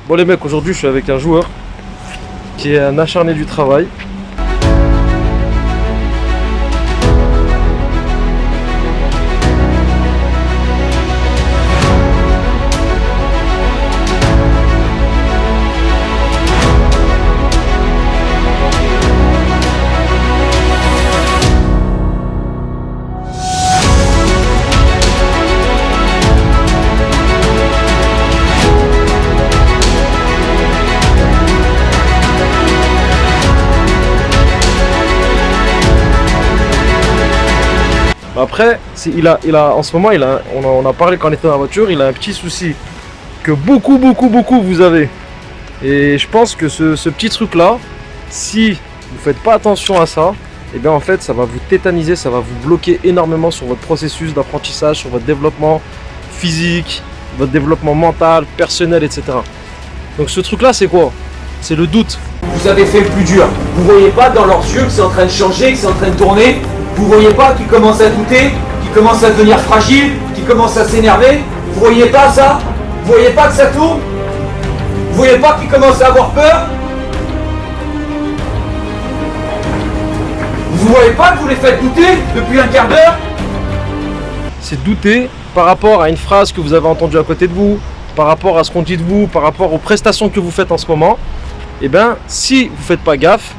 Bon les mecs, aujourd'hui je suis avec un joueur qui est un acharné du travail. Après, en ce moment, on a parlé quand on était dans la voiture, il a un petit souci que beaucoup vous avez. Et je pense que ce petit truc là, si vous faites pas attention à ça, et bien en fait ça va vous tétaniser, ça va vous bloquer énormément sur votre processus d'apprentissage, sur votre développement physique, votre développement mental, personnel, etc. Donc ce truc là c'est quoi? C'est le doute. Vous avez fait le plus dur. Vous voyez pas dans leurs yeux que c'est en train de changer, que c'est en train de tourner. Vous voyez pas qu'ils commencent à douter, qu'ils commencent à devenir fragiles, qu'ils commencent à s'énerver. Vous voyez pas ça? Vous voyez pas que ça tourne? Vous voyez pas qu'ils commencent à avoir peur? Vous voyez pas que vous les faites douter depuis un quart d'heure? C'est douter par rapport à une phrase que vous avez entendue à côté de vous, par rapport à ce qu'on dit de vous, par rapport aux prestations que vous faites en ce moment. Et bien, si vous ne faites pas gaffe,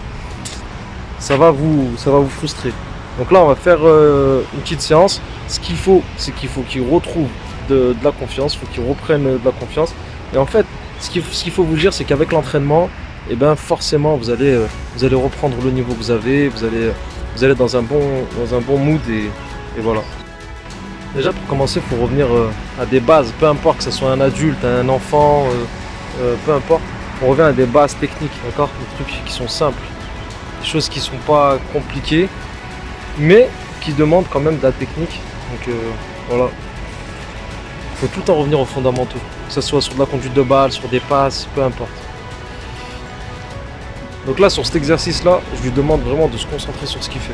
ça va vous frustrer. Donc là, on va faire une petite séance. Ce qu'il faut, c'est qu'il faut qu'ils retrouvent de la confiance, il faut qu'ils reprennent de la confiance. Et en fait, ce qu'il faut vous dire, c'est qu'avec l'entraînement, et ben forcément, vous allez reprendre le niveau que vous avez, vous allez dans un bon mood et voilà. Déjà, pour commencer, il faut revenir à des bases, peu importe que ce soit un adulte, un enfant, peu importe. On revient à des bases techniques, d'accord? Des trucs qui sont simples, des choses qui ne sont pas compliquées, mais qui demandent quand même de la technique. Donc voilà. Il faut tout le temps revenir aux fondamentaux, que ce soit sur de la conduite de balle, sur des passes, peu importe. Donc là, sur cet exercice-là, je lui demande vraiment de se concentrer sur ce qu'il fait.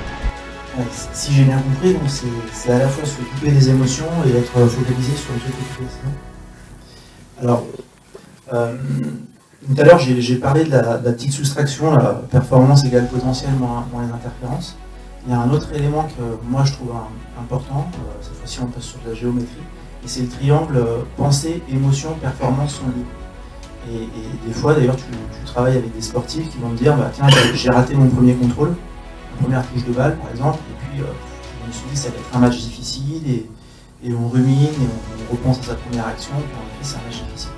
Si j'ai bien compris, donc c'est à la fois se couper des émotions et être focalisé sur le truc que tu fais. Alors, tout à l'heure, j'ai parlé de la petite soustraction, la performance égale potentiel moins les interférences. Il y a un autre élément que moi je trouve important, cette fois-ci on passe sur de la géométrie, et c'est le triangle pensée, émotion, performance sont liés. Et des fois d'ailleurs tu travailles avec des sportifs qui vont te dire bah, tiens j'ai raté mon premier contrôle, ma première touche de balle par exemple, et puis je me suis dit ça va être un match difficile et on rumine et on repense à sa première action, et puis en effet c'est un match difficile.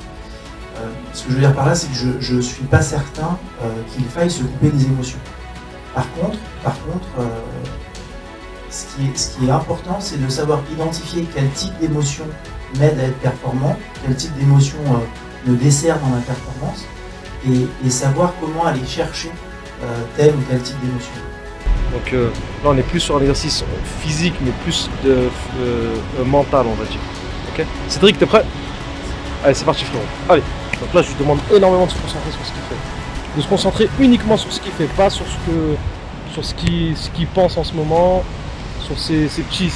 Ce que je veux dire par là, c'est que je ne suis pas certain qu'il faille se couper des émotions. Par contre, ce qui est important, c'est de savoir identifier quel type d'émotion m'aide à être performant, quel type d'émotion me dessert dans ma performance, et savoir comment aller chercher tel ou tel type d'émotion. Donc là, on n'est plus sur un exercice physique, mais plus mental, on va dire. Okay. Cédric, t'es prêt? Allez, c'est parti frérot. Allez. Donc là, je lui demande énormément de se concentrer sur ce qu'il fait. De se concentrer uniquement sur ce qu'il fait, pas sur ce qu'il pense en ce moment, sur ses petits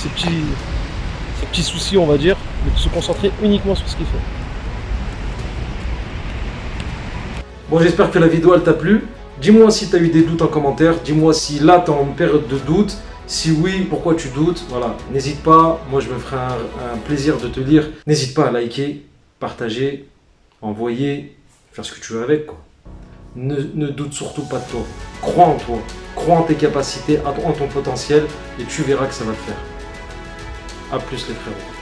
soucis, on va dire, mais de se concentrer uniquement sur ce qu'il fait. Bon, j'espère que la vidéo, elle t'a plu. Dis-moi si tu as eu des doutes en commentaire. Dis-moi si là, tu es en période de doute. Si oui, pourquoi tu doutes? Voilà, n'hésite pas. Moi, je me ferai un plaisir de te lire. N'hésite pas à liker, partager, envoyer, faire ce que tu veux avec, quoi. Ne doute surtout pas de toi. Crois en toi. Crois en tes capacités, en ton potentiel, et tu verras que ça va le faire. A plus les frérots.